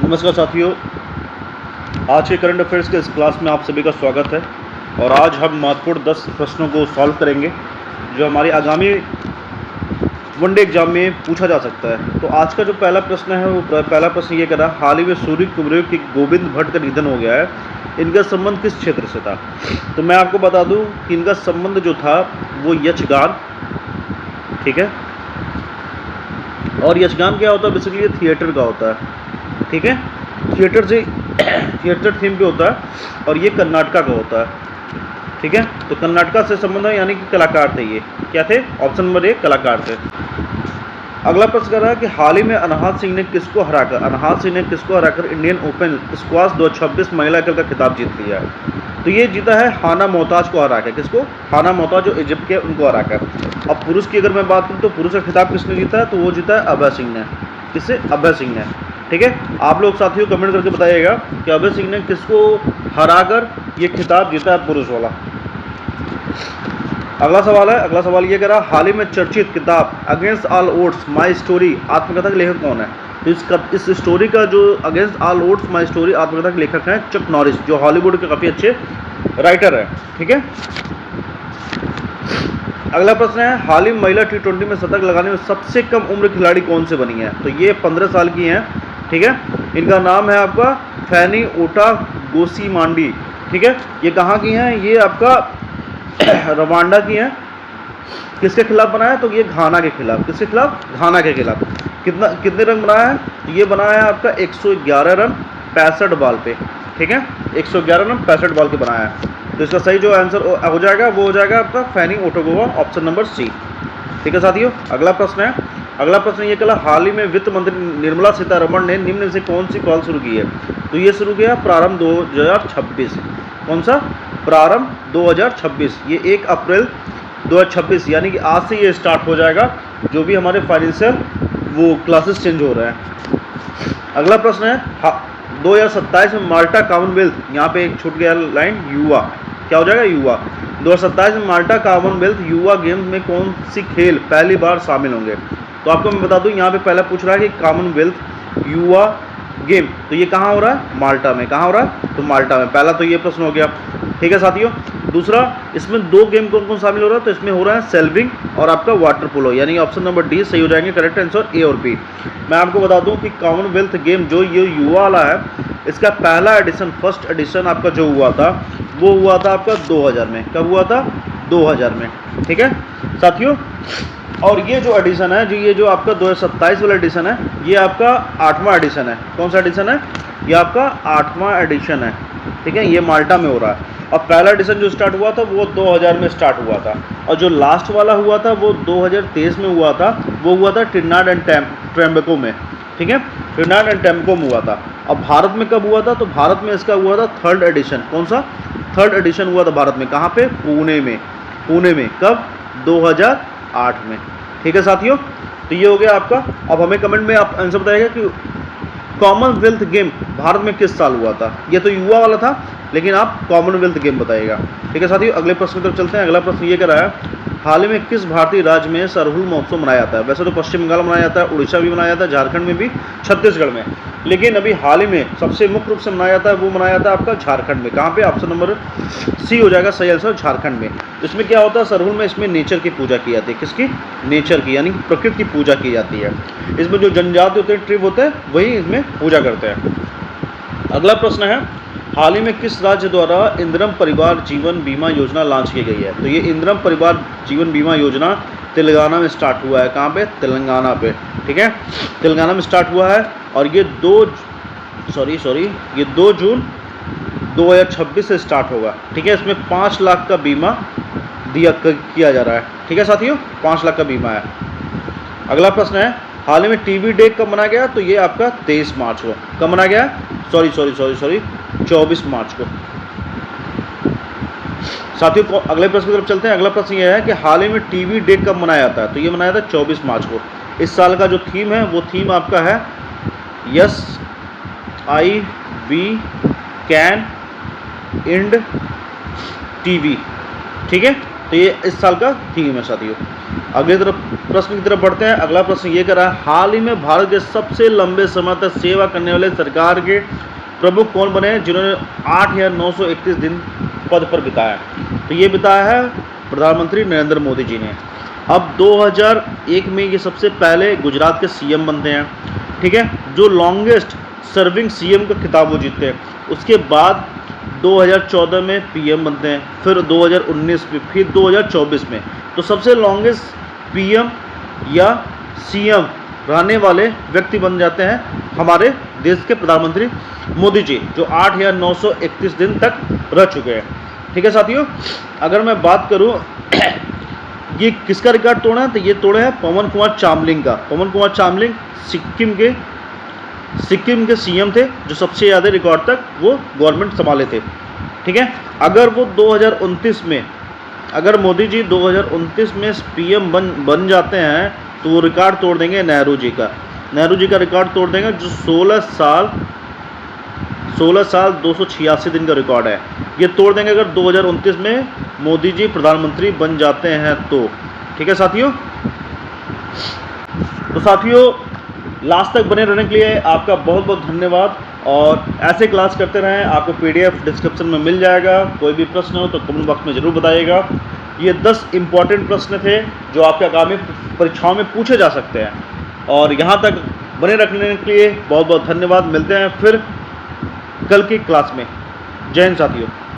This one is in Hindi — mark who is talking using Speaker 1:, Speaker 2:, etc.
Speaker 1: नमस्कार साथियों, आज के करंट अफेयर्स के इस क्लास में आप सभी का स्वागत है। और आज हम महत्वपूर्ण 10 प्रश्नों को सॉल्व करेंगे जो हमारी आगामी वनडे एग्जाम में पूछा जा सकता है। तो आज का जो पहला प्रश्न है वो पहला प्रश्न ये कह रहा है, हाल ही में सूर्य कुमार के गोविंद भट्ट का निधन हो गया है, इनका संबंध किस क्षेत्र से था। तो मैं आपको बता दूं कि इनका संबंध जो था वो यक्षगान, ठीक है। और यक्षगान क्या होता है, बेसिकली थिएटर का होता है, ठीक है। थिएटर थीम पे होता है और ये कर्नाटका का होता है, ठीक है। तो कर्नाटका से संबंध है, यानी कि कलाकार थे। ये क्या थे? ऑप्शन नंबर 1 कलाकार थे। अगला प्रश्न कर रहा है कि हाल ही में अनहात सिंह ने किसको हराकर इंडियन ओपन स्क्वाश 2026 महिला एकल का खिताब जीत लिया है। तो ये जीता है हाना मोहताज को हराकर। किसको? हाना मोहताज जो इजिप्ट के, उनको हराकर। अब पुरुष की अगर मैं बात करूँ तो पुरुष का खिताब किसने जीता है, तो वो जीता है अभय सिंह ने। किससे? अभय सिंह ने, ठीक है। आप लोग साथियों कमेंट करके बताइएगा कि अभय सिंह ने किसको हराकर ये खिताब जीता है पुरुष वाला। अगला सवाल ये कह रहा, हाल ही में चर्चित किताब against all odds my story आत्मकथा के लेखक कौन है। तो इस स्टोरी का जो against all odds my story आत्मकथा के लेखक हैं चक नॉरिस, जो हॉलीवुड के काफ़ी अच्छे राइटर हैं, ठीक है। अगला प्रश्न है, हाल ही महिला T20 में शतक लगाने में सबसे कम उम्र खिलाड़ी कौन से बनी है। तो ये 15 साल की हैं, ठीक है। इनका नाम है आपका फैनी ओटा गोसीमांडी, ठीक है। ये कहाँ की हैं? ये आपका रवांडा की हैं। किसके खिलाफ बनाया है? तो ये घाना के खिलाफ। किसके खिलाफ? घाना के खिलाफ। कितने रन बनाया है? तो ये बनाया है आपका 111 रन 65 बॉल पे, ठीक है। 111 रन 65 बॉल के बनाया है। तो इसका सही जो आंसर हो जाएगा वो हो जाएगा आपका फैनी ओटोगोवा, ऑप्शन नंबर सी, ठीक है साथियों। अगला प्रश्न ये कहा, हाल ही में वित्त मंत्री निर्मला सीतारमण ने निम्न से कौन सी पहल शुरू की है। तो ये शुरू किया प्रारंभ 2026। कौन सा? प्रारंभ 2026। ये 1 अप्रैल 2026, यानी कि आज से ये स्टार्ट हो जाएगा, जो भी हमारे फाइनेंशियल वो क्लासेस चेंज हो रहे हैं। अगला प्रश्न है, 2027 में माल्टा कॉमनवेल्थ, यहाँ पे एक छूट गया लाइन, युवा, क्या हो जाएगा? युवा। 2027 में माल्टा कॉमनवेल्थ युवा गेम्स में कौन सी खेल पहली बार शामिल होंगे। तो आपको मैं बता दूं, यहाँ पे पहला पूछ रहा है कि कॉमनवेल्थ युवा गेम, तो ये कहाँ हो रहा है? माल्टा में। कहाँ हो रहा है? तो माल्टा में। पहला तो ये प्रश्न हो गया, ठीक है साथियों। दूसरा, इसमें 2 गेम कौन कौन शामिल हो रहा है। तो इसमें हो रहा है सेल्विंग और आपका वाटर पोलो, यानी ऑप्शन नंबर डी सही हो जाएंगे। करेक्ट आंसर ए और बी। मैं आपको बता दूं कि कॉमनवेल्थ गेम जो ये युवा वाला है, इसका पहला एडिशन, फर्स्ट एडिशन आपका जो हुआ था वो हुआ था आपका 2000 में। कब हुआ था? 2000 में, ठीक है साथियों। और ये जो एडिशन है, ये जो आपका 2027 वाला एडिशन है, ये आपका 8वां एडिशन है। कौन सा एडिशन है? ये आपका 8वां एडिशन है, ठीक है। ये माल्टा में हो रहा है। और पहला एडिशन जो स्टार्ट हुआ था वो 2000 में स्टार्ट हुआ था, और जो लास्ट वाला हुआ था वो 2023 में हुआ था। वो हुआ था ट्रिनिडाद एंड टोबैगो में, ठीक है। ट्रिनिडाद एंड टोबैगो में हुआ था। अब भारत में कब हुआ था? तो भारत में इसका हुआ था 3rd एडिशन। कौन सा? 3rd एडिशन हुआ था भारत में। कहाँ पे? पुणे में। कब? 2008 में, ठीक है साथियों। तो ये हो गया आपका। अब हमें कमेंट में आप आंसर बताइएगा कि कॉमनवेल्थ गेम भारत में किस साल हुआ था। ये तो युवा वाला था, लेकिन आप कॉमनवेल्थ गेम बताइएगा, ठीक है साथियों। अगले प्रश्न की तरफ चलते हैं। अगला प्रश्न ये कर रहा है, हाल ही में किस भारतीय राज्य में सरहुल महोत्सव मनाया जाता है। वैसे तो पश्चिम बंगाल में मनाया जाता है, उड़ीसा भी मनाया जाता है, झारखंड में भी, छत्तीसगढ़ में, लेकिन अभी हाल ही में सबसे मुख्य रूप से मनाया जाता है वो मनाया जाता है आपका झारखंड में। कहाँ पे? ऑप्शन नंबर सी हो जाएगा सही आंसर, झारखंड में। इसमें क्या होता है? सरहुल में इसमें नेचर की पूजा की जाती है। किसकी? नेचर की, यानी कि प्रकृति की पूजा की जाती है। इसमें जो जनजाति होते हैं, ट्रिब होते हैं, वही इसमें पूजा करते हैं। अगला प्रश्न है, हाल ही में किस राज्य द्वारा इंदिरम परिवार जीवन बीमा योजना लॉन्च की गई है। तो ये इंदिरम परिवार जीवन बीमा योजना तेलंगाना में स्टार्ट हुआ है। कहाँ पे? तेलंगाना पे, ठीक है। तेलंगाना में स्टार्ट हुआ है, और ये 2 जून 2026 से स्टार्ट होगा, ठीक है। इसमें 5 लाख का बीमा किया जा रहा है, ठीक है साथियों। 5 लाख का बीमा है। अगला प्रश्न है, हाल ही में टीबी डे कब मनाया गया। तो ये आपका 23 मार्च को। कब मनाया गया? 24 मार्च को साथियों। अगले प्रश्न की तरफ चलते हैं। अगला प्रश्न ये है कि हाल ही में टीबी डे कब मनाया जाता है। तो ये मनाया था 24 मार्च को। इस साल का जो थीम है वो थीम आपका है SIV कैन एंड टीबी, ठीक है। तो ये इस साल का थीम है साथियों। अगले तरफ प्रश्न की तरफ बढ़ते हैं। अगला प्रश्न ये कर रहा है, हाल ही में भारत के सबसे लंबे समय तक सेवा करने वाले सरकार के प्रमुख कौन बने हैं जिन्होंने 8,931 दिन पद पर बिताया? तो ये बिताया है प्रधानमंत्री नरेंद्र मोदी जी ने। अब 2001 में ये सबसे पहले गुजरात के सीएम बनते हैं, ठीक है, जो लॉन्गेस्ट सर्विंग सीएम का खिताब वो जीतते हैं। उसके बाद 2014 में पीएम बनते हैं, फिर 2019 में, फिर 2024 में। तो सबसे लॉन्गेस्ट पीएम या सीएम रहने वाले व्यक्ति बन जाते हैं हमारे देश के प्रधानमंत्री मोदी जी, जो 8,931 दिन तक रह चुके हैं। ठीक है साथियों, अगर मैं बात करूं ये किसका रिकॉर्ड तोड़ा है, तो ये तोड़े हैं पवन कुमार चामलिंग का। पवन कुमार चामलिंग सिक्किम के सीएम थे, जो सबसे ज़्यादा रिकॉर्ड तक वो गवर्नमेंट संभाले थे। ठीक है, अगर वो 2029 में, अगर मोदी जी 2029 में पीएम बन जाते हैं तो वो रिकॉर्ड तोड़ देंगे नेहरू जी का रिकॉर्ड तोड़ देंगे, जो 16 साल 286 दिन का रिकॉर्ड है। ये तोड़ देंगे अगर 2029 में मोदी जी प्रधानमंत्री बन जाते हैं तो। ठीक है साथियों, तो साथियों लास्ट तक बने रहने के लिए आपका बहुत बहुत धन्यवाद, और ऐसे क्लास करते रहें। आपको पीडीएफ डिस्क्रिप्शन में मिल जाएगा। कोई भी प्रश्न हो तो कमेंट बॉक्स में ज़रूर बताइएगा। ये 10 इम्पॉर्टेंट प्रश्न थे जो आपके आगामी परीक्षाओं में पूछे जा सकते हैं, और यहाँ तक बने रखने के लिए बहुत बहुत धन्यवाद। मिलते हैं फिर कल की क्लास में। जय हिंद साथियों।